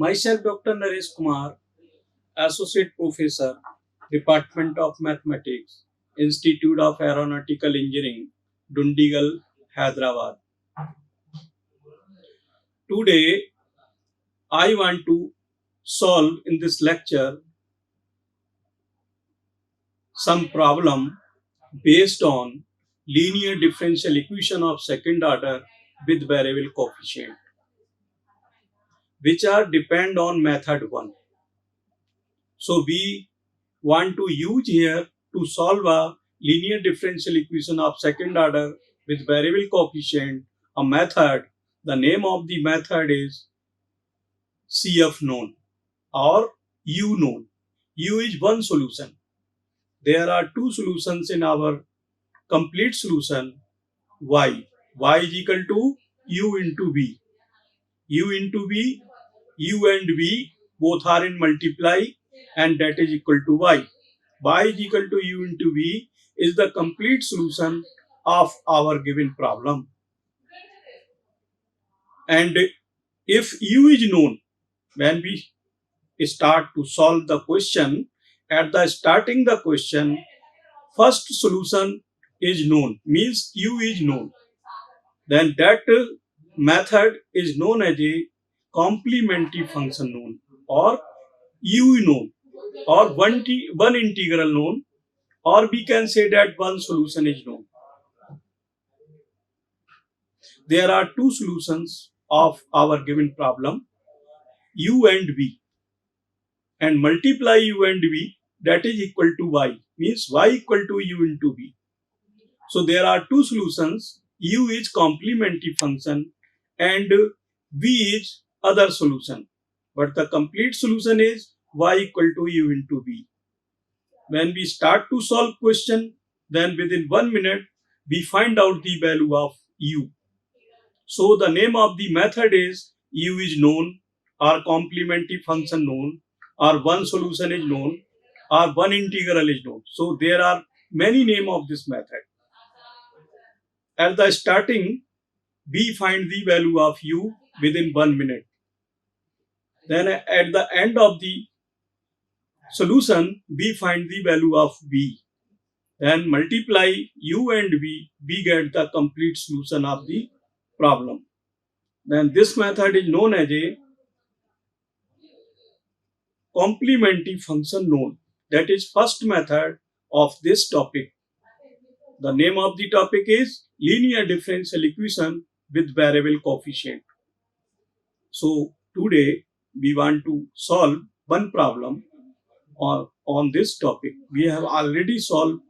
Myself, Dr. Naresh Kumar, Associate Professor, Department of Mathematics, Institute of Aeronautical Engineering, Dundigal, Hyderabad. Today, I want to solve in this lecture some problem based on linear differential equation of second order with variable coefficient, which are depend on method 1. So we want to use here to solve a linear differential equation of second order with variable coefficient a method. The name of the method is CF known or U known. U is one solution. There are two solutions in our complete solution y. Y is equal to U into V. U into V, U and V both are in multiply and that is equal to Y. Y is equal to U into V is the complete solution of our given problem. And if U is known, when we start to solve the question, at the starting the question, first solution is known, means U is known. Then that method is known as a complementary function known or U known or one integral known, or we can say that one solution is known. There are two solutions of our given problem, U and V, and multiply U and V, that is equal to Y, means Y equal to U into V. So there are two solutions, U is complementary function and V is other solution, but the complete solution is Y equal to U into V. When we start to solve question, then within 1 minute we find out the value of U. So the name of the method is U is known, or complementary function known, or one solution is known, or one integral is known. So there are many names of this method. At the starting, we find the value of U within 1 minute. Then at the end of the solution, we find the value of V. Then multiply U and V, we get the complete solution of the problem. Then this method is known as a complementary function known. That is first method of this topic. The name of the topic is linear differential equation with variable coefficient. So today we want to solve one problem on this topic. We have already solved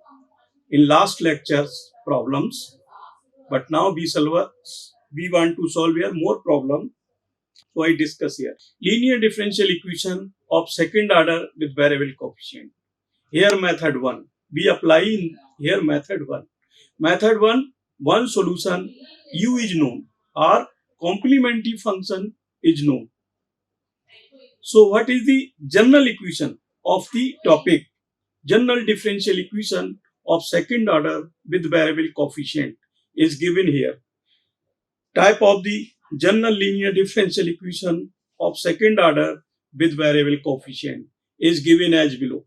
in last lectures problems, but now we want to solve here more problem. So I discuss here linear differential equation of second order with variable coefficient. Here method 1. We apply in here method 1. Method 1, one solution U is known or complementary function is known. So what is the general equation of the topic? General differential equation of second order with variable coefficient is given here. Type of the general linear differential equation of second order with variable coefficient is given as below.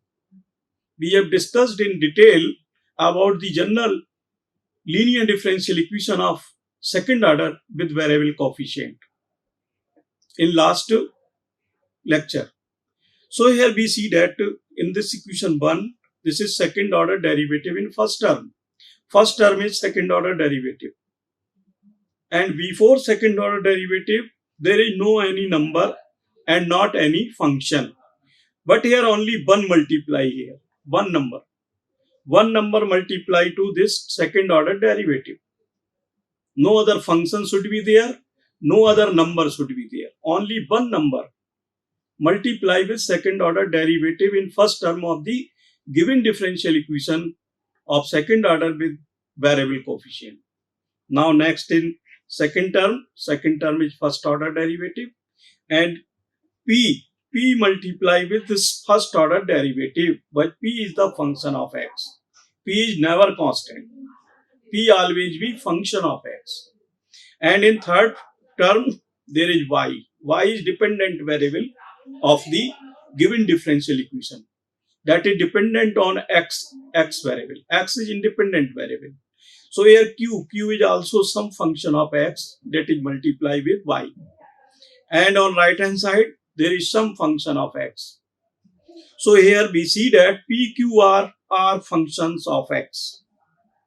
We have discussed in detail about the general linear differential equation of second order with variable coefficient in last lecture. So here we see that in this equation 1, this is second order derivative in first term. First term is second order derivative. And before second order derivative, there is no any number and not any function. But here only one multiply here, one number. One number multiply to this second order derivative. No other function should be there, no other number should be there. Only one number multiply with second order derivative in first term of the given differential equation of second order with variable coefficient. Now next in second term is first order derivative, and P p multiply with this first order derivative, but p is the function of x. P is never constant. P always be function of x. And in third term, there is y. Y is dependent variable of the given differential equation. That is dependent on x variable. X is independent variable. So here q is also some function of x that is multiplied with y. And on right hand side, there is some function of x. So here we see that p, q, r are functions of x,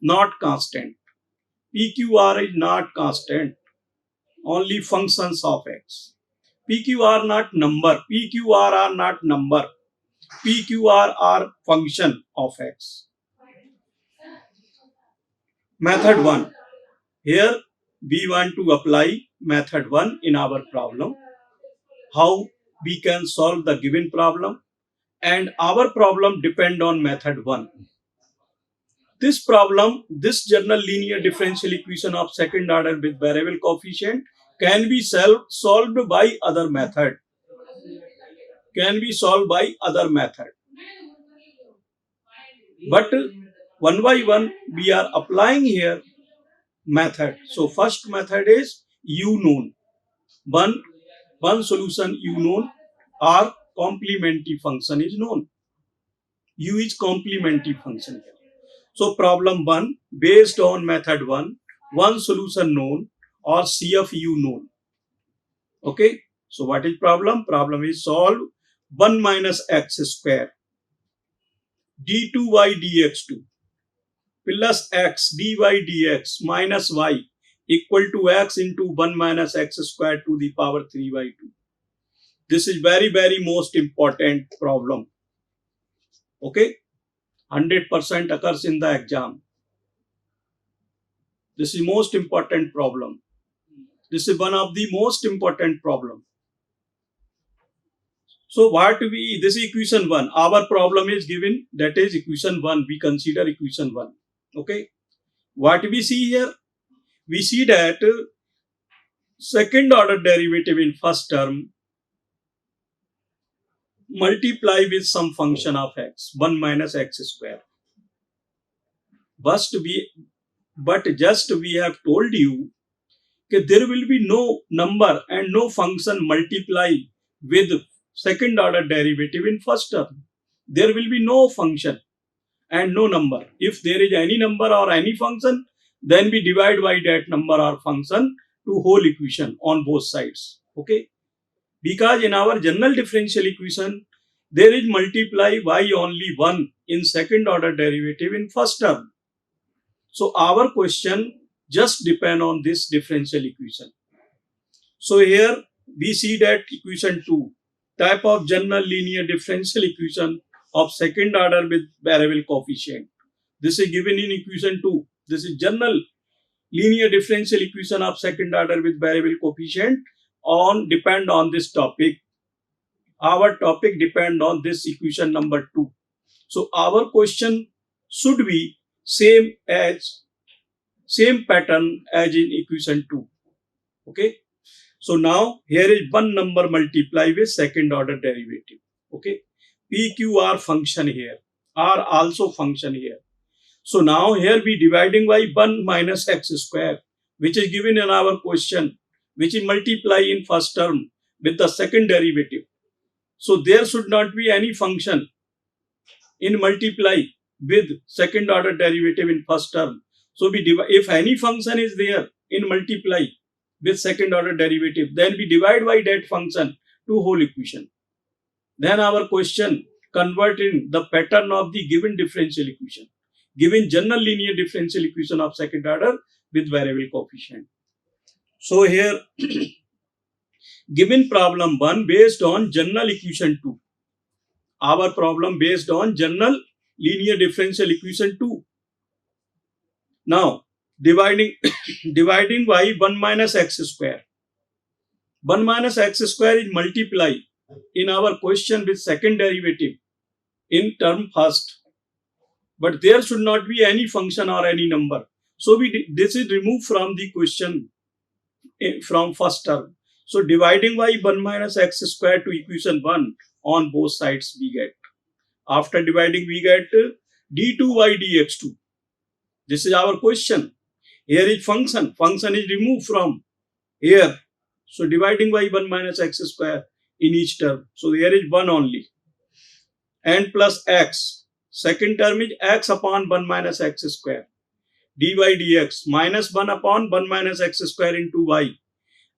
not constant. P, Q, R is not constant, only functions of x. P, Q, R not number. P, Q, R are not number. P, Q, R are function of x. Method 1. Here we want to apply method 1 in our problem. How we can solve the given problem, and our problem depend on method 1. This problem, this general linear differential equation of second order with variable coefficient can be solved by other method. But one by one we are applying here method. So first method is u known. One solution u known, or complementary function is known. U is complementary function here. So problem 1, based on method 1, one solution known or CF u known. Okay. So what is problem? Problem is solve 1 minus x square d2y dx2 plus x dy dx minus y equal to x into 1 minus x square to the power 3 by 2. This is very most important problem. Okay. 100% occurs in the exam. This is most important problem. This is one of the most important problem. So this is equation 1. Our problem is given, that is equation 1. We consider equation 1. Okay. What we see here? We see that second order derivative in first term multiply with some function of x, 1 minus x square. But just we have told you that there will be no number and no function multiply with second order derivative in first term. There will be no function and no number. If there is any number or any function, then we divide by that number or function to whole equation on both sides. Okay. Because in our general differential equation, there is multiply y only 1 in second order derivative in first term. So our question just depend on this differential equation. So here we see that equation 2, type of general linear differential equation of second order with variable coefficient. This is given in equation 2. This is general linear differential equation of second order with variable coefficient depend on this topic. Our topic depend on this equation number 2. So our question should be same pattern as in equation 2. Okay. So now here is one number multiply with second order derivative. Okay. P, Q, R function here. R also function here. So now here we dividing by 1 minus x square, which is given in our question, which is multiply in first term with the second derivative. So there should not be any function in multiply with second order derivative in first term. So if any function is there in multiply with second order derivative, then we divide by that function to whole equation. Then our question converting the pattern of the given differential equation, given general linear differential equation of second order with variable coefficient. So here given problem 1 based on general equation 2. Our problem based on general linear differential equation 2. Now dividing by 1 minus x square. 1 minus x square is multiply in our question with second derivative in term first. But there should not be any function or any number. So this is removed from the question from first term. So dividing by 1 minus x square to equation 1 on both sides we get. After dividing we get d2y dx2. This is our question. Here is function. Function is removed from here. So dividing by 1 minus x square in each term. So here is 1 only. And plus x. Second term is x upon 1 minus x square. dy dx minus 1 upon 1 minus x square into y.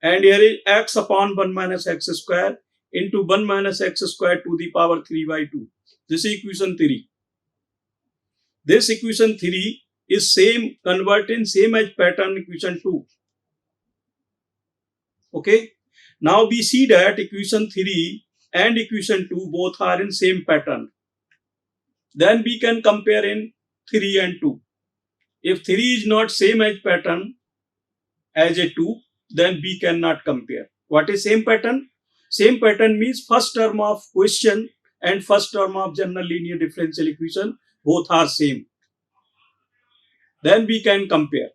And here is x upon 1 minus x square into 1 minus x square to the power 3 by 2. This is equation 3. This equation 3 is same, convert in same as pattern equation 2. Okay. Now we see that equation 3 and equation 2 both are in same pattern. Then we can compare in 3 and 2. If 3 is not same as pattern as a 2, then we cannot compare. What is same pattern? Same pattern means first term of question and first term of general linear differential equation both are same. Then we can compare.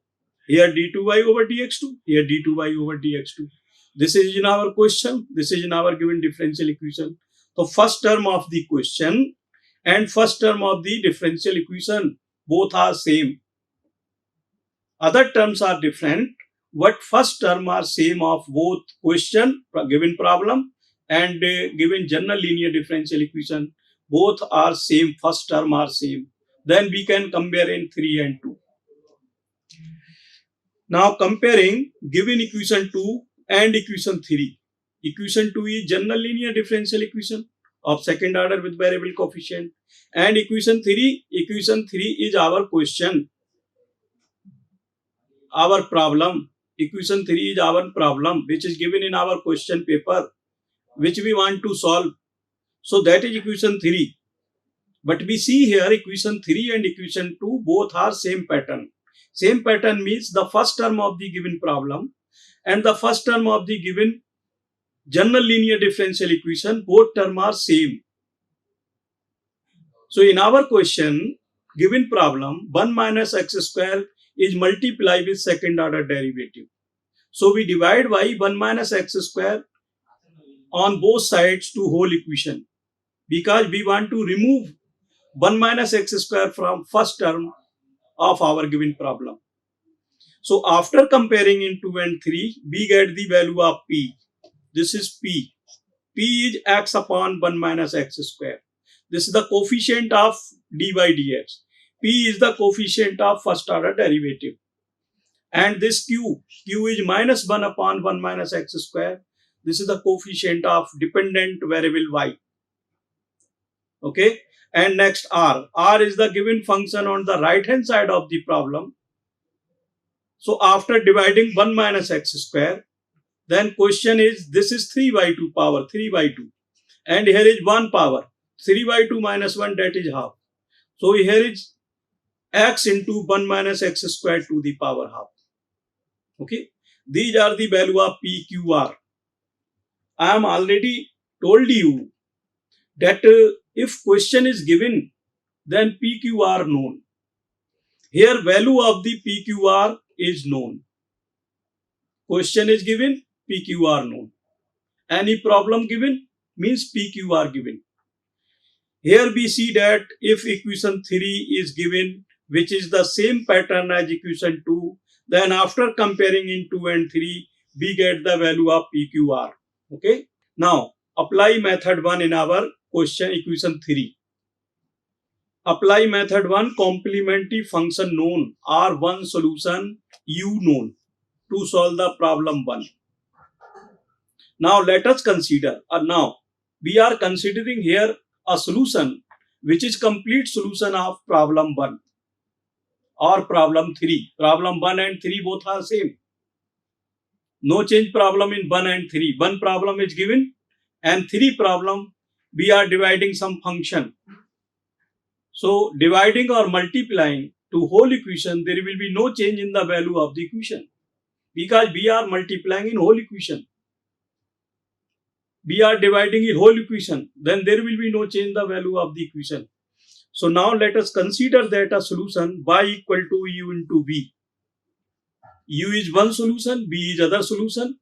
Here d2y over dx2, here d2y over dx2. This is in our question, this is in our given differential equation. So first term of the question and first term of the differential equation both are same. Other terms are different, but first term are same of both question, given problem, and given general linear differential equation. Both are same, first term are same. Then we can compare in 3 and 2. Now comparing given equation 2 and equation 3. Equation 2 is general linear differential equation of second order with variable coefficient. And equation 3 is our question, our problem. Equation 3 is our problem which is given in our question paper which we want to solve. So that is equation 3. But we see here equation 3 and equation 2 both are same pattern. Same pattern means the first term of the given problem and the first term of the given general linear differential equation, both terms are same. So in our question, given problem, 1 minus x square is multiplied with second order derivative. So we divide by 1 minus x square on both sides to whole equation because we want to remove 1 minus x square from first term of our given problem. So after comparing in 2 and 3, we get the value of p. This is p. P is x upon 1 minus x square. This is the coefficient of dy dx. P is the coefficient of first order derivative. And this q is minus 1 upon 1 minus x square. This is the coefficient of dependent variable y. Okay. And next r. R is the given function on the right hand side of the problem. So after dividing 1 minus x square, then question is, this is 3 by 2 power, 3 by 2. And here is 1 power, 3 by 2 minus 1, that is half. So here is x into 1 minus x square to the power half. Okay. These are the value of p, q, r. I am already told you that if question is given, then p, q, r known. Here value of the p, q, r is known. Question is given, p, q, r known. Any problem given means p, q, r given. Here we see that if equation 3 is given, which is the same pattern as equation 2, then after comparing in 2 and 3, we get the value of p, q, r. Okay. Now apply method 1 in our question equation 3. Apply method 1, complementary function known, R1 solution U known to solve the problem 1. Now let us consider, now we are considering here a solution which is complete solution of problem 1 or problem 3. Problem 1 and 3 both are same. No change problem in 1 and 3. 1 problem is given and 3 problem we are dividing some function. So dividing or multiplying to whole equation, there will be no change in the value of the equation because we are multiplying in whole equation. We are dividing in whole equation, then there will be no change in the value of the equation. So now let us consider that a solution y equal to u into v. U is one solution, v is other solution.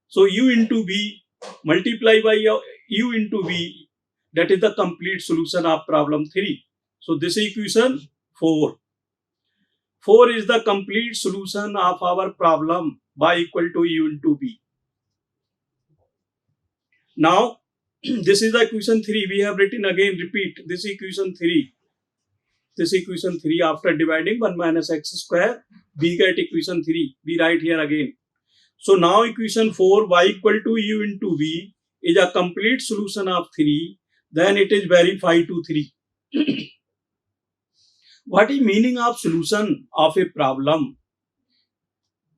So u into v multiply by u into v, that is the complete solution of problem 3. So this equation 4. 4 is the complete solution of our problem y equal to u into v. Now this is the equation 3. We have written again, repeat this equation 3. This equation 3, after dividing 1 minus x square, we get equation 3. We write here again. So now equation 4, y equal to u into v, is a complete solution of 3. Then it is verified to 3. What is meaning of solution of a problem?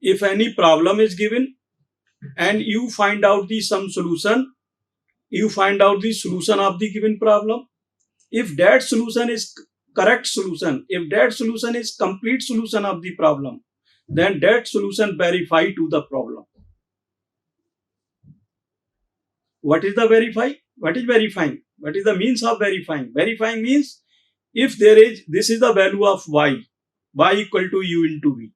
If any problem is given and you find out the some solution, you find out the solution of the given problem. If that solution is correct solution, if that solution is complete solution of the problem, then that solution verify to the problem. What is the verify? What is verifying? What is the means of verifying? Verifying means if there is, this is the value of y equal to u into v.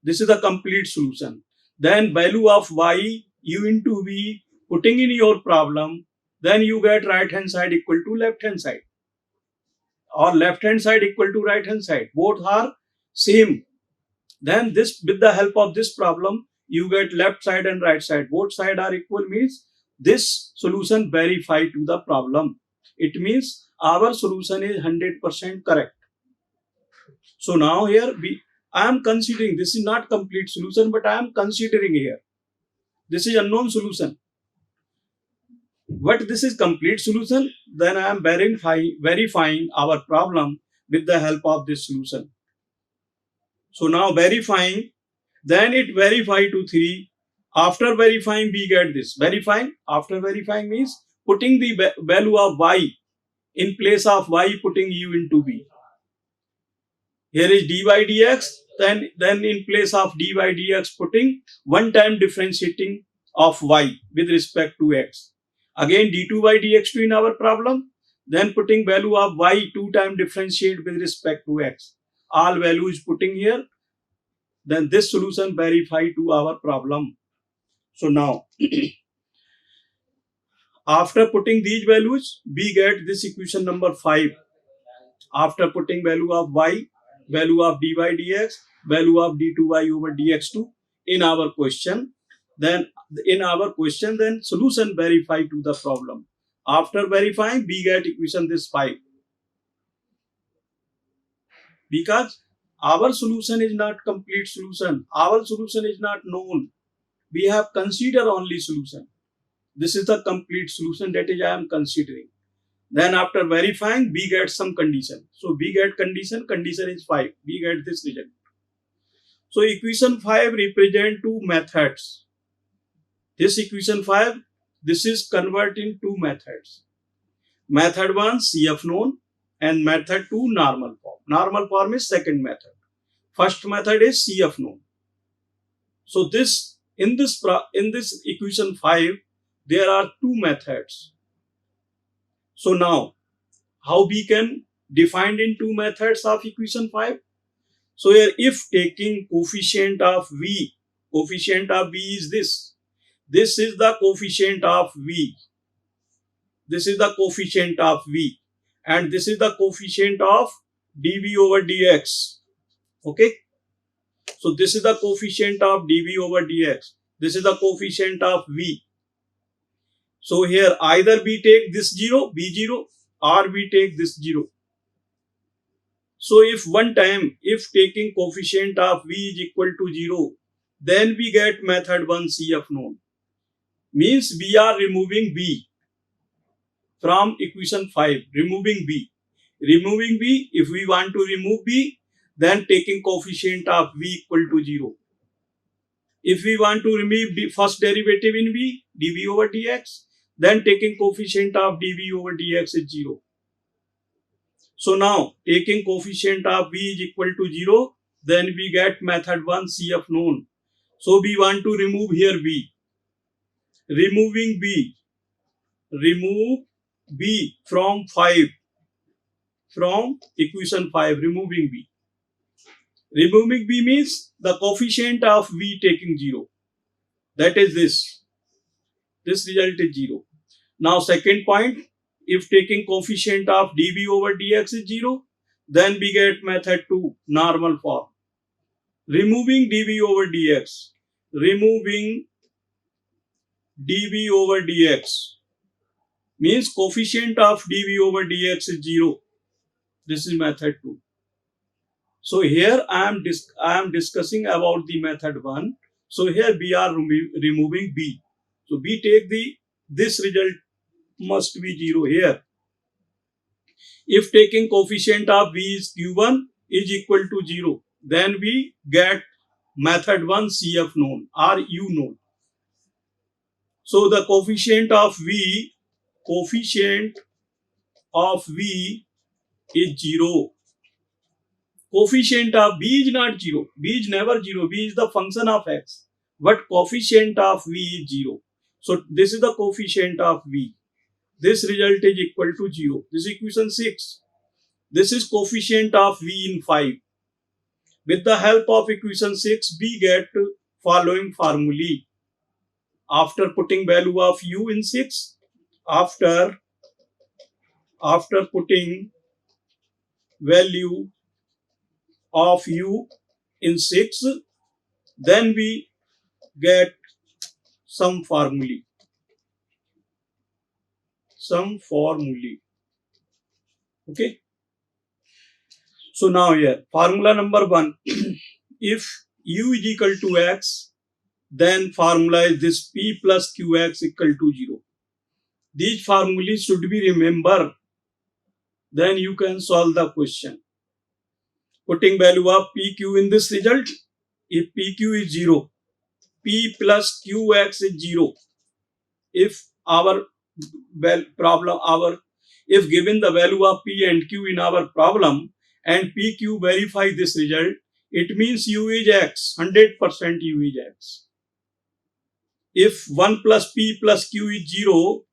This is the complete solution. Then value of y, u into v, putting in your problem, then you get right hand side equal to left hand side, or left hand side equal to right hand side. Both are same. Then this, with the help of this problem, you get left side and right side. Both sides are equal means this solution verify to the problem. It means our solution is 100% correct. So now here I am considering, this is not complete solution, but I am considering here. This is unknown solution. But this is complete solution, then I am verifying our problem with the help of this solution. So now verifying, then it verify to 3. After verifying, we get this. After verifying means putting the value of y in place of y, putting u into v. Here is dy dx, then in place of dy dx, putting one time differentiating of y with respect to x. Again d2y dx2 in our problem, then putting value of y 2 time differentiate with respect to x. All values putting here, then this solution verify to our problem. So now after putting these values, we get this equation number 5. After putting value of y, value of dy dx, value of d2y over dx2 in our question, then solution verify to the problem. After verifying, we get equation this 5. Because our solution is not complete solution. Our solution is not known. We have considered only solution. This is the complete solution, that is I am considering. Then after verifying, we get some condition. So we get condition is 5. We get this result. So equation 5 represent two methods. This equation 5, this is convert in two methods. Method 1 CF known and method 2 normal form. Normal form is second method. First method is CF known. So this in this equation 5, there are two methods. So now, how we can define in two methods of equation 5? So here, if taking coefficient of v is this. This is the coefficient of v. This is the coefficient of v. And this is the coefficient of dv over dx. Okay. So this is the coefficient of dv over dx. This is the coefficient of v. So here either we take this 0, b0, or we take this 0. So if one time, if taking coefficient of v is equal to 0, then we get method 1 CF known. Means we are removing b from equation 5, removing b. Removing b, if we want to remove b, then taking coefficient of v equal to 0. If we want to remove the first derivative in v, dv over dx, then taking coefficient of dv over dx is 0. So now taking coefficient of v is equal to 0, then we get method 1 CF known. So we want to remove here b. Removing b. Remove b from 5. From equation 5, removing b. Removing b means the coefficient of v taking 0. That is this. This result is 0. Now second point, if taking coefficient of dv over dx is 0, then we get method 2, normal form. Removing dv over dx. Removing dv over dx means coefficient of dv over dx is 0. This is method 2. So here I am discussing about the method 1. So here we are removing b. So we take this result must be 0 here. If taking coefficient of v is q1 is equal to 0, then we get method 1 cf known or u known. So the coefficient of v is 0. Coefficient of b is not 0. B is never 0. B is the function of x. But coefficient of v is 0. So this is the coefficient of v. This result is equal to 0. This is equation 6. This is coefficient of v in 5. With the help of equation 6, we get following formulae. After putting value of u in 6, after putting value of u in 6, then we get some formulae. Okay. So now here, formula number 1. If u is equal to x, then formula is this p plus qx equal to 0. These formulas should be remembered. Then you can solve the question. Putting value of pq in this result, if pq is 0, p plus qx is 0. If if given the value of p and q in our problem and pq verify this result, it means u is x, 100% u is x. If 1 plus p plus q is 0,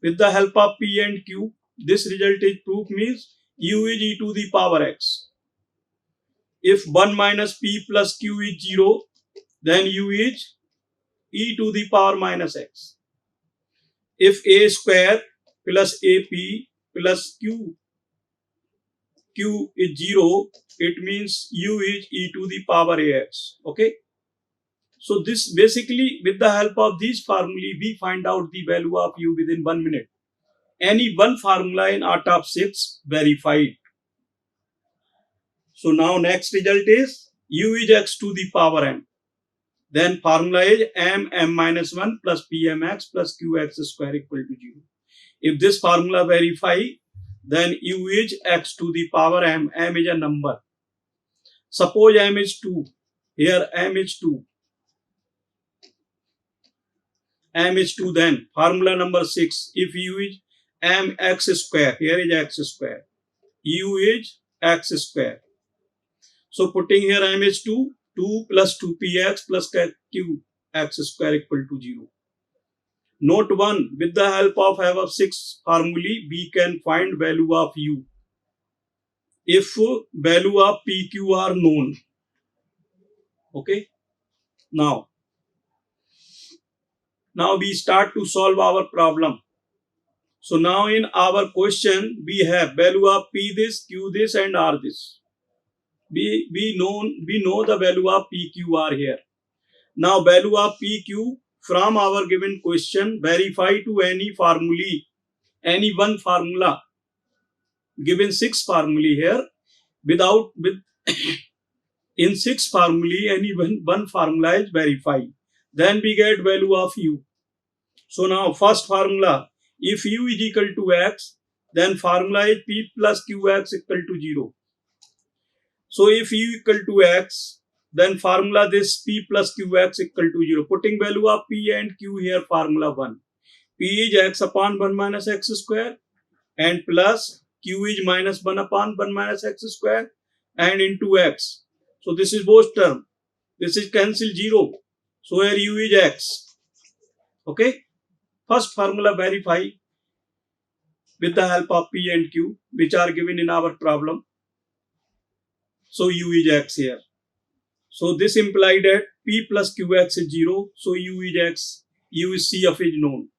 with the help of p and q, this result is proof means u is e to the power x. If 1 minus p plus q is 0, then u is e to the power minus x. If a square plus ap plus q is 0, it means u is e to the power ax. Okay. So this basically, with the help of these formulae, we find out the value of u within 1 minute. Any one formula in out of 6 verified. So now next result is u is x to the power m. Then formula is m minus 1 plus pmx plus qx square equal to 0. If this formula verify, then u is x to the power m. M is a number. Suppose m is 2. Here m is 2. M is 2, then formula number 6. If u is mx square, here is x square. U is x square. So putting here m is 2. 2 plus 2px plus qx square equal to 0. Note 1. With the help of above 6 formulae, we can find value of u. If value of pq are known. Okay. Now we start to solve our problem. So now in our question, we have value of p this, q this and r this. We know the value of pqr here. Now value of pq from our given question verify to any formulae, any one formula. Given 6 formulae here, in 6 formulae any one formula is verified. Then we get value of u. So now first formula, if u is equal to x, then formula is p plus qx equal to 0. So if u equal to x, then formula this p plus qx equal to 0. Putting value of p and q here, formula 1. P is x upon 1 minus x square and plus q is minus 1 upon 1 minus x square and into x. So this is both term. This is cancel 0. So here u is x. Okay. First formula verify with the help of p and q, which are given in our problem. So u is x here. So this implied that p plus qx is 0. So u is x. U is CF is known.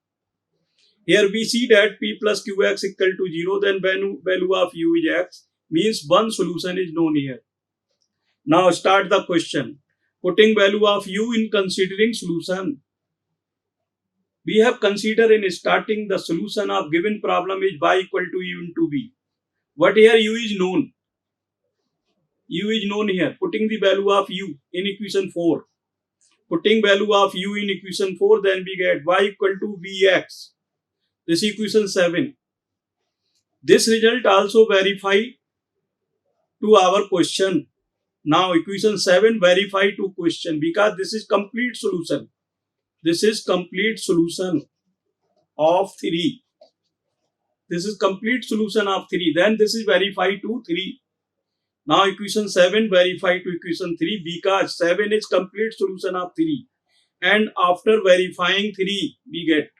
Here we see that P plus QX equal to 0, then value of U is X, means one solution is known here. Now start the question. Putting value of U in considering solution. We have considered in starting the solution of given problem is y equal to U into V. What here U is known? U is known here. Putting the value of U in equation 4. Putting value of U in equation 4, then we get y equal to Vx. This equation 7. This result also verify to our question. Now equation 7 verify to question because this is complete solution. This is complete solution of 3. This is complete solution of 3. Then this is verify to 3. Now equation 7 verify to equation 3 because 7 is complete solution of 3. And after verifying 3, we get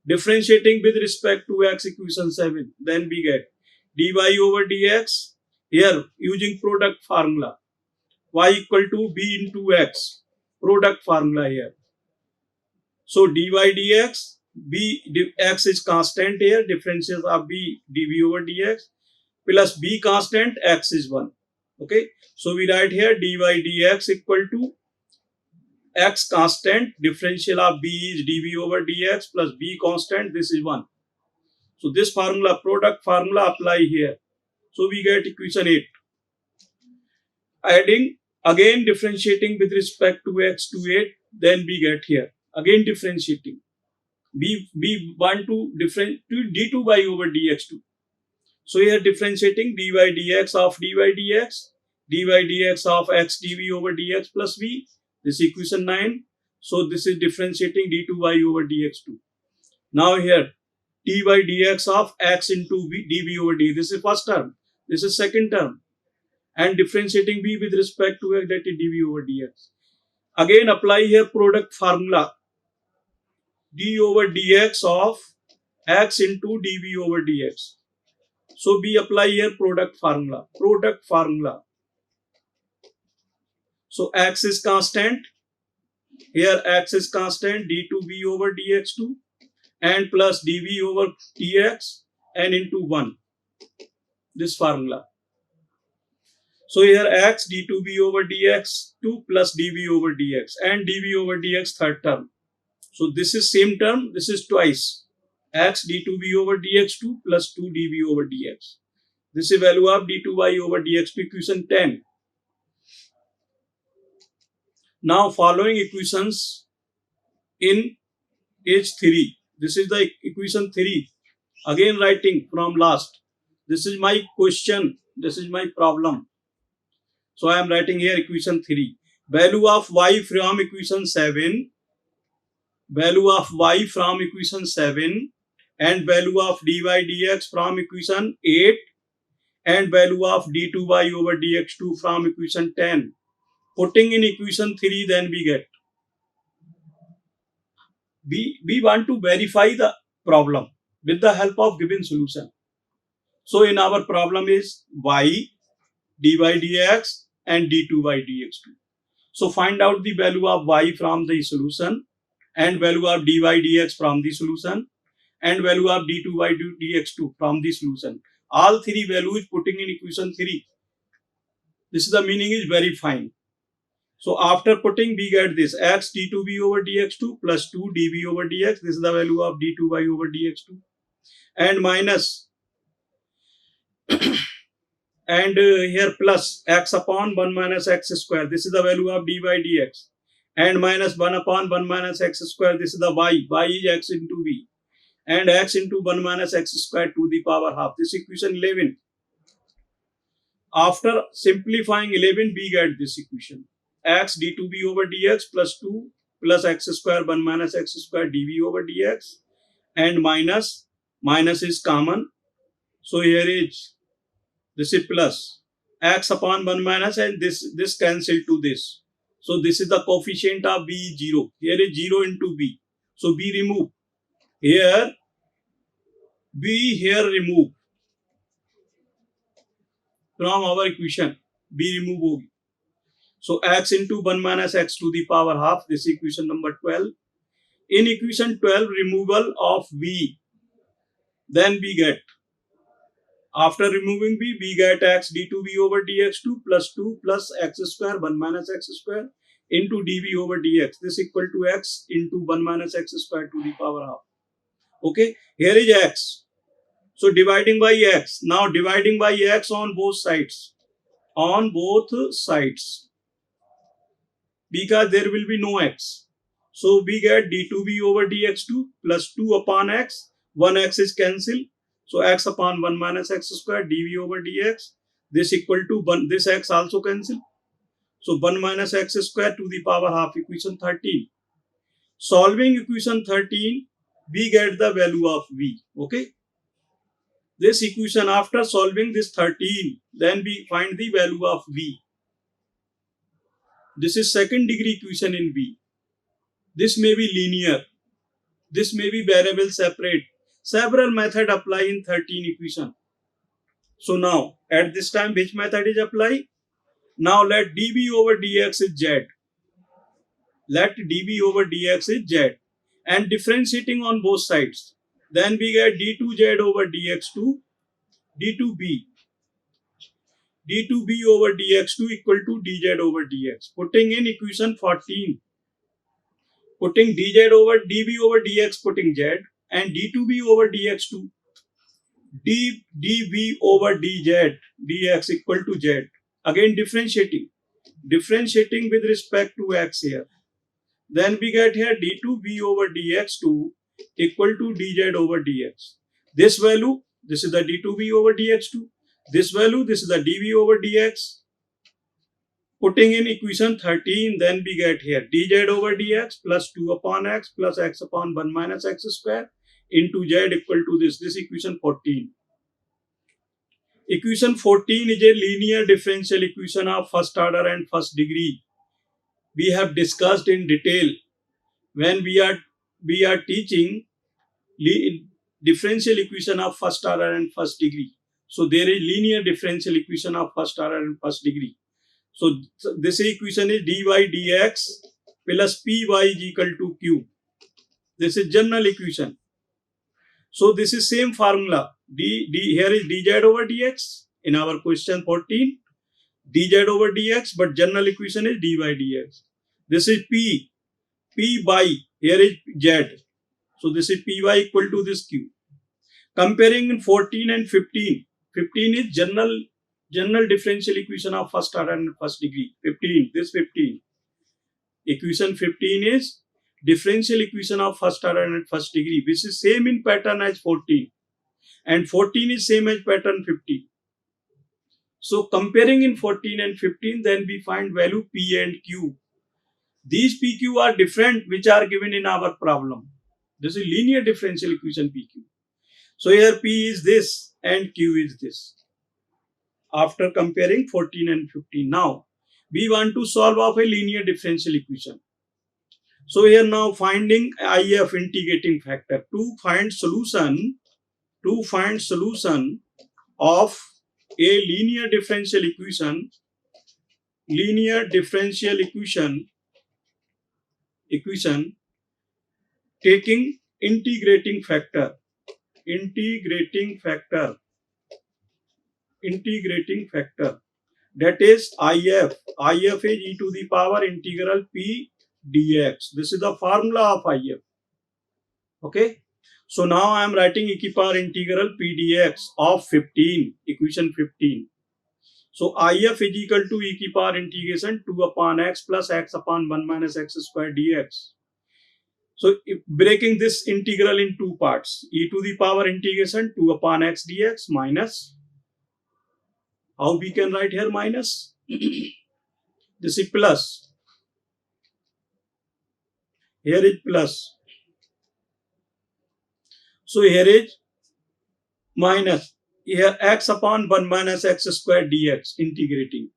differentiating with respect to x equation 7. Then we get dy over dx. Here using product formula. Y equal to b into x. Product formula here. So dy dx, x is constant here. Differences of b dv over dx plus b constant, x is 1. Okay. So we write here dy dx equal to x constant, differential of b is dv over dx plus b constant, this is 1. So this formula, product formula apply here. So we get equation 8. Adding, again differentiating with respect to x to 8, then we get here. Again differentiating. We want to differentiate to d2y over dx2. So here differentiating dy dx of dy dx of x dv over dx plus v. This equation 9. So this is differentiating d2y over dx2. Now here dy dx of x into v, dv over d. This is first term. This is second term. And differentiating v with respect to x, that is dv over dx. Again apply here product formula. d over dx of x into dv over dx. So we apply here product formula. Product formula. So x is constant. Here x is constant, d2v over dx2 and plus dv over dx and into 1. This formula. So here x d2v over dx2 plus dv over dx and dv over dx third term. So this is same term, this is twice. X d2v over dx2 plus 2 dv over dx. This is value of d2y over dx2, equation 10. Now following equations in age 3. This is the equation 3. Again writing from last. This is my question. This is my problem. So I am writing here equation 3. Value of y from equation 7. Value of y from equation 7. And value of dy dx from equation 8. And value of d2y over dx2 from equation 10. Putting in equation 3, then we get. We want to verify the problem with the help of given solution. So in our problem is y, dy dx and d2y dx2. So find out the value of y from the solution and value of dy dx from the solution and value of d2y dx2 from the solution. All three values putting in equation 3. This is the meaning is verifying. So after putting, we get this x d2v over dx2 plus 2 dv over dx. This is the value of d2y over dx2 and minus and here plus x upon 1 minus x square. This is the value of dy dx and minus 1 upon 1 minus x square. This is the y. Y is x into v and x into 1 minus x square to the power half. This equation 11. After simplifying 11, we get this equation. X d2v over dx plus 2 plus x square 1 minus x square dv over dx and minus is common. So here is this is plus x upon 1 minus and this cancel to this. So this is the coefficient of b 0. Here is 0 into b. So b remove. Here b here remove from our equation. B remove होगी. So x into 1 minus x to the power half. This is equation number 12. In equation 12, removal of v, then we get, after removing v, we get x d2v over dx2 plus 2 plus x square 1 minus x square into dv over dx. This equal to x into 1 minus x square to the power half. Okay, here is x. So dividing by x. Now dividing by x on both sides. On both sides. Because there will be no x. So we get d2v over dx2 plus 2 upon x. 1x is cancelled. So x upon 1 minus x square dv over dx. This equal to 1. This x also cancel. So 1 minus x square to the power half, equation 13. Solving equation 13, we get the value of v. Okay. This equation, after solving this 13, then we find the value of v. This is second degree equation in v. This may be linear. This may be variable separate. Several methods apply in 13 equation. So now, at this time, which method is applied? Now let dv over dx is z. Let dv over dx is z. And differentiating on both sides. Then we get d2z over dx2, d2b. d2b over dx2 equal to dz over dx. Putting in equation 14. Putting dz over dv over dx, putting z, and d2b over dx2, dv over dz, dx equal to z. Again differentiating. Differentiating with respect to x here. Then we get here d2b over dx2 equal to dz over dx. This value, this is the d2b over dx2. This value, this is the dv over dx. Putting in equation 13, then we get here dz over dx plus 2 upon x plus x upon 1 minus x square into z equal to this. This equation 14. Equation 14 is a linear differential equation of first order and first degree. We have discussed in detail when we are teaching differential equation of first order and first degree. So there is linear differential equation of first order and first degree. So this equation is dy dx plus py is equal to q. This is general equation. So this is same formula. Here is dz over dx in our question 14. dz over dx, but general equation is dy dx. This is p by, here is z. So this is py equal to this q. Comparing in 14 and 15. 15 is general differential equation of first order and first degree. 15, this 15. Equation 15 is differential equation of first order and first degree, which is same in pattern as 14. And 14 is same as pattern 15. So comparing in 14 and 15, then we find value p and q. These pq are different, which are given in our problem. This is linear differential equation pq. So here p is this and q is this. After comparing 14 and 15. Now, we want to solve of a linear differential equation. So here now finding IF integrating factor to find solution of a linear differential equation taking integrating factor that is if is e to the power integral p dx. This is the formula of if. Okay, so now I am writing e to the power integral p dx of 15, equation 15. So if is equal to e to the power integration 2 upon x plus x upon 1 minus x square dx. So breaking this integral in two parts, e to the power integration 2 upon x dx minus, how we can write here minus? This is plus. Here is plus. So here is minus. Here x upon 1 minus x square dx integrating.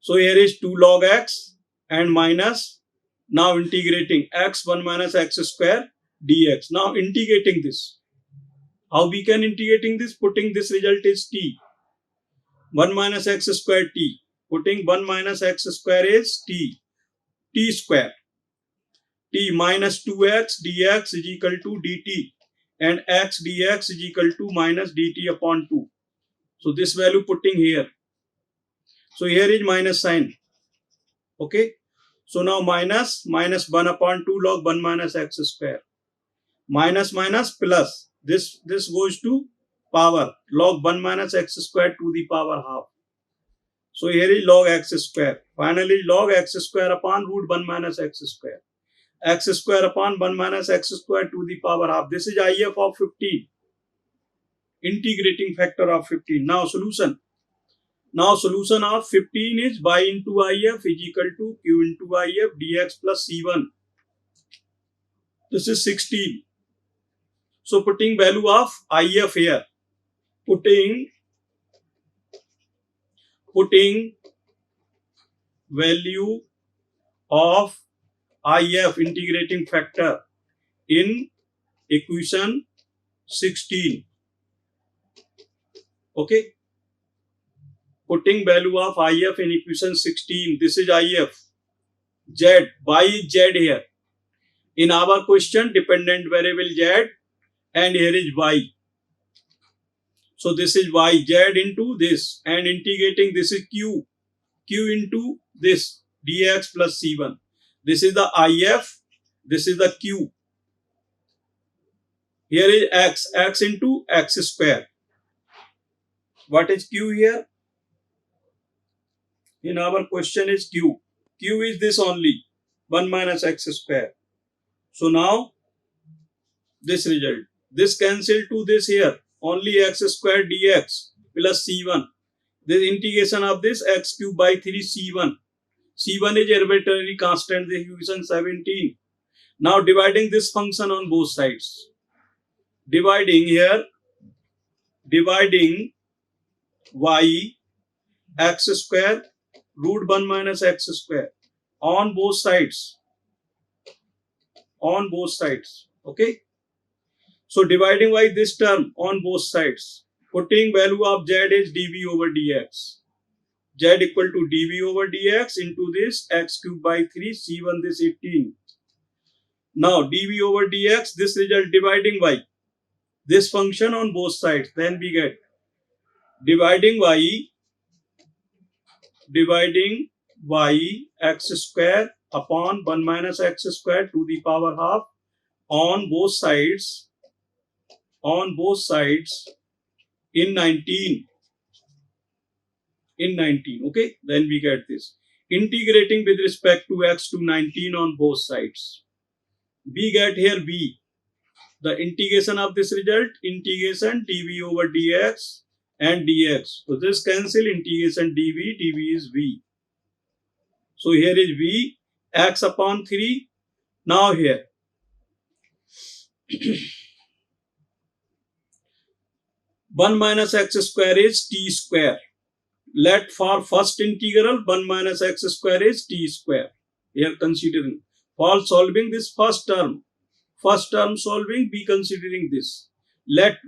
So here is 2 log x and minus. Now integrating x 1 minus x square dx. Now integrating this. How we can integrating this? Putting this result is t. 1 minus x square t. Putting 1 minus x square is t square. t minus 2x dx is equal to dt and x dx is equal to minus dt upon 2. So this value putting here. So here is minus sign. Okay. So now minus 1 upon 2 log 1 minus x square. Minus plus. This goes to power. Log 1 minus x square to the power half. So here is log x square. Finally log x square upon root 1 minus x square. X square upon 1 minus x square to the power half. This is IF of 15. Integrating factor of 15. Now solution. Now solution of 15 is y into IF is equal to q into IF dx plus c1. This is 16. So putting value of IF here. Putting value of IF integrating factor in equation 16. Okay. Putting value of IF in equation 16. This is IF. Z. Y is Z here. In our question, dependent variable Z and here is Y. So this is Y. Z into this and integrating this is Q. Q into this dx plus C1. This is the IF. This is the Q. Here is X. X into X square. What is Q here? In our question is Q. Q is this only. 1 minus X square. So now this result. This cancel to this here. Only X square dx plus C1. This integration of this X cube by 3 C1. C1 is arbitrary constant. The equation 17. Now dividing this function on both sides. Dividing here. Dividing y x square root 1 minus x square on both sides. On both sides. Okay. So dividing by this term on both sides. Putting value of z is dv over dx. Z equal to dv over dx into this x cube by 3 c1 this 18. Now dv over dx this result dividing by this function on both sides. Then we get dividing y x square upon 1 minus x square to the power half on both sides in 19. Okay, then we get this integrating with respect to x to 19 on both sides. We get here v, the integration of this result, integration dv over dx and dx. So this cancel, integration dv is v. So here is v, x upon 3. Now here 1 minus x square is t square. Let for first integral 1 minus x square is t square. Here considering for solving this first term solving, be considering this. Let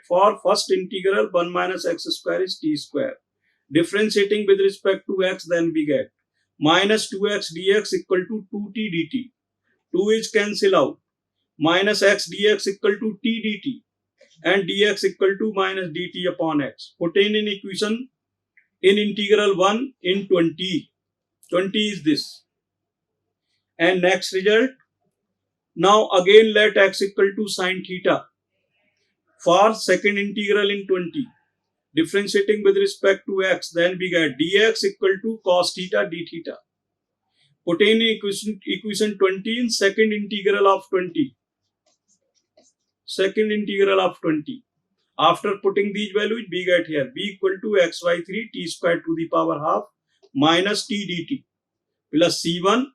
for first integral 1 minus x square is t square. Differentiating with respect to x, then we get minus 2x dx equal to 2t dt. 2 is cancel out. Minus x dx equal to t dt. And dx equal to minus dt upon x. Put in equation in integral 1 in 20. 20 is this. And next result. Now again let x equal to sine theta. For second integral in 20. Differentiating with respect to x, then we get dx equal to cos theta d theta. Put in equation 20 in second integral of 20. Second integral of 20. After putting these values, we get here b equal to xy3 t square to the power half minus t dt plus c1.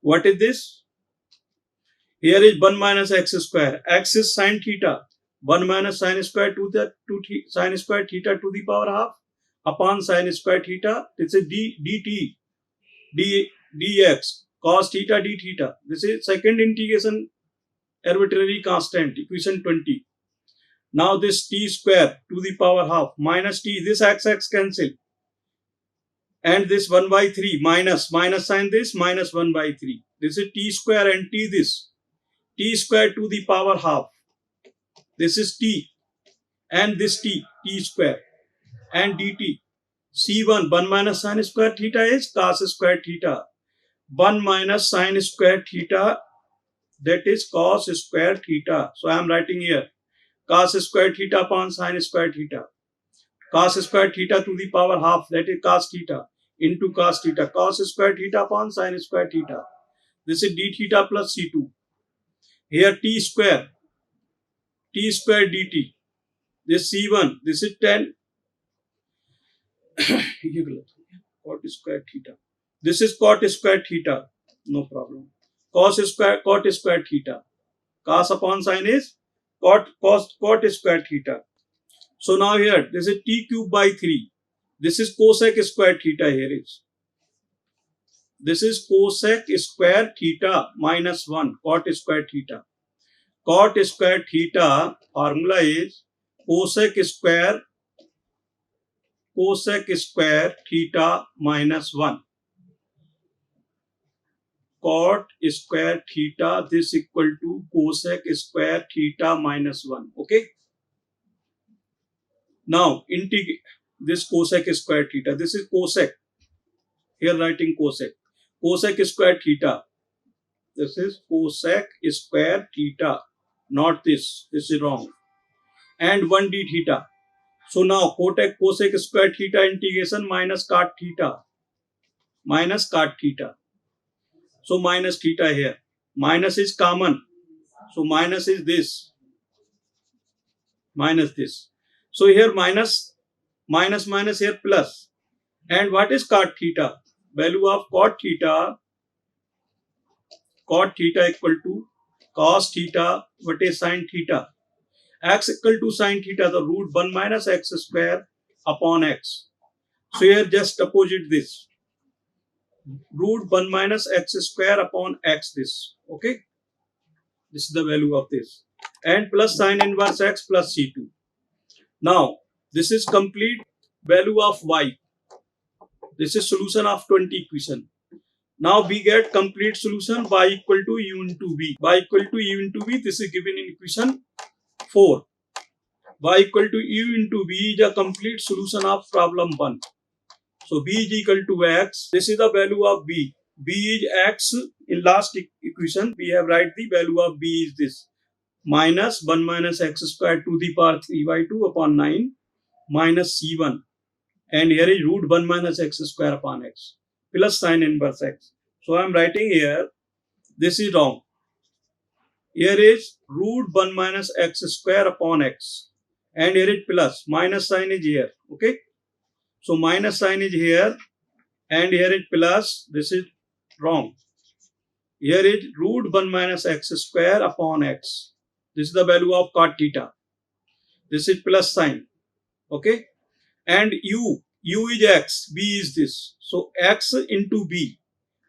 What is this? Here is 1 minus x square. X is sine theta. 1 minus sine square sine square theta to the power half upon sine square theta. This is dt dx cos theta d theta. This is second integration arbitrary constant, equation 20. Now this t square to the power half minus t, this x cancel. and this 1 by 3 minus sign this minus 1 by 3. This is t square and t this. T square to the power half. This is t and this t square and dt. C1 1 minus sine square theta is cos square theta. 1 minus sine square theta, that is cos square theta. So I am writing here cos square theta upon sine square theta. Cos square theta to the power half, that is cos theta into cos theta. Cos square theta upon sine square theta. This is d theta plus c2. Here t square dt. This c1, this is 10 cot square theta. This is cot square theta. No problem. Cot square theta. Cos upon sine is cot square theta. So now here, this is t cube by 3. This is cosec square theta here is. This is cosec square theta minus 1 cot square theta. Cot square theta formula is cosec square theta minus 1. Cot square theta, this equal to cosec square theta minus 1. Okay. Now integrate this cosec square theta. This is cosec. Here writing cosec. Cosec square theta. This is cosec square theta. Not this. This is wrong. And 1d theta. So now cosec square theta integration minus cot theta. Minus cot theta. So minus theta here. Minus is common. So minus is this. Minus this. So here minus here plus. And what is cot theta? Value of cot theta equal to cos theta, what is sin theta? X equal to sin theta, the root 1 minus x square upon x. So here just opposite this. Root 1 minus x square upon x this. Okay. This is the value of this. And plus sin inverse x plus c2. Now, this is complete value of y. This is solution of 20 equation. Now we get complete solution y equal to u into v. Y equal to u into v, this is given in equation 4. Y equal to u into v is a complete solution of problem 1. So v is equal to x. This is the value of v. V is x. In last equation, we have write the value of v is this. Minus 1 minus x square to the power 3 by 2 upon 9 minus c1. And here is root 1 minus x square upon x plus sin inverse x. So I am writing here, this is wrong. Here is root 1 minus x square upon x. And here is plus, minus sign is here. Okay. So minus sign is here. And here is plus, this is wrong. Here is root 1 minus x square upon x. This is the value of cot theta. This is plus sign. Okay. And u is x, b is this. So x into b.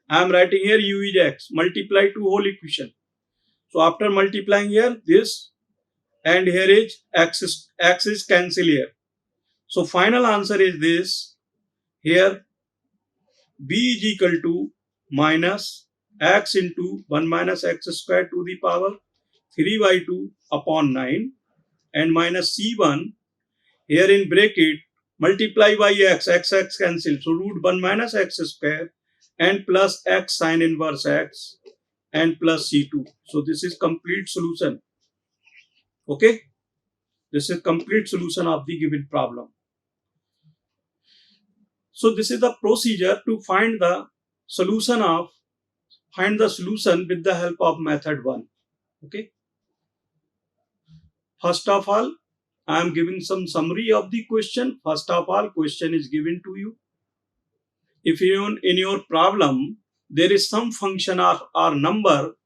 I am writing here u is x. Multiply to whole equation. So after multiplying here, this and here is x is cancel here. So final answer is this. Here b is equal to minus x into 1 minus x square to the power 3 by 2 upon 9 and minus c1 here in bracket multiply by x cancel. So root 1 minus x square and plus x sin inverse x and plus c2. So this is complete solution. Okay. This is complete solution of the given problem. So this is the procedure to find the solution with the help of method 1. Okay. First of all, I am giving some summary of the question. First of all, question is given to you. If in your problem, there is some function or number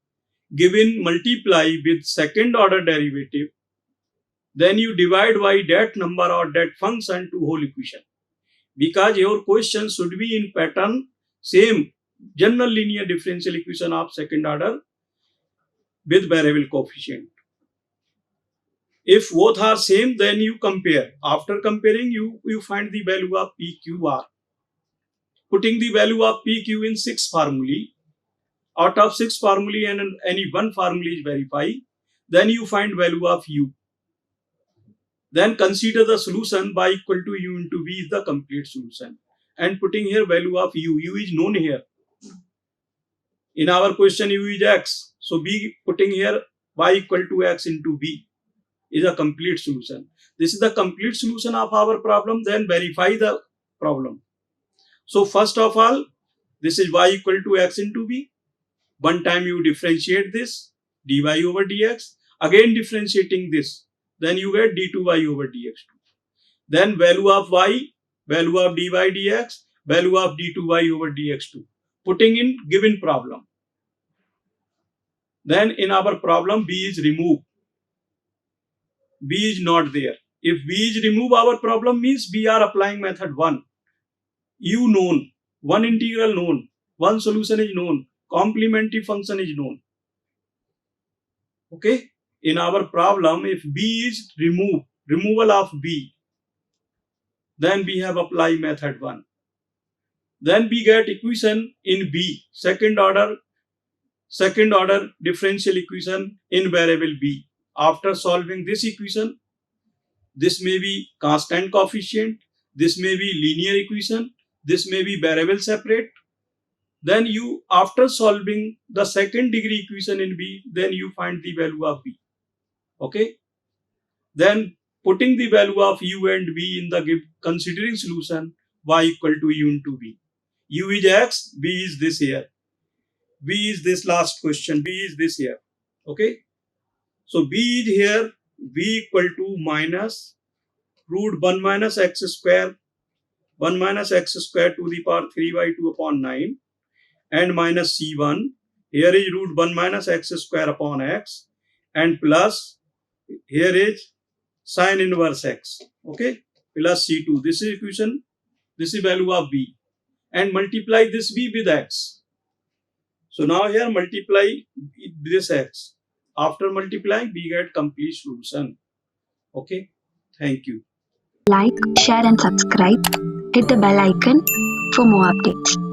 given multiply with second order derivative, then you divide by that number or that function to whole equation. Because your question should be in pattern same general linear differential equation of second order with variable coefficient. If both are same, then you compare. After comparing, you find the value of PQR. putting the value of PQ in 6 formulae. Out of 6 formulae and any one formula is verified, then you find value of U. Then consider the solution y equal to U into V is the complete solution. And putting here value of U is known here. In our question, U is X. So B putting here y equal to X into V is a complete solution. This is the complete solution of our problem. Then verify the problem. So first of all, this is y equal to X into V. One time you differentiate this dy over dx. Again differentiating this. Then you get d2y over dx2. Then value of y, value of dy dx, value of d2y over dx2. Putting in given problem. Then in our problem, b is removed. B is not there. If B is removed, our problem means we are applying method 1. U known, one integral known, one solution is known, complementary function is known. Okay. In our problem, if B is removed, removal of B, then we have applied method 1. Then we get equation in B, second order differential equation in variable B. After solving this equation, this may be constant coefficient, this may be linear equation, this may be variable separate. Then you, after solving the second degree equation in B, then you find the value of B. Okay. Then putting the value of U and V in the considering solution, y equal to U into V. U is X, V is this here. V is this last question, V is this here. Okay. So V is here, V equal to minus root 1 minus x square, 1 minus x square to the power 3 by 2 upon 9 and minus C1. Here is root 1 minus x square upon x and plus here is sine inverse x. Okay. Plus C2. This is equation. This is value of V. And multiply this V with x. So now here multiply this x. After multiplying, we get complete solution. Okay. Thank you. Like, share and subscribe. Hit the bell icon for more updates.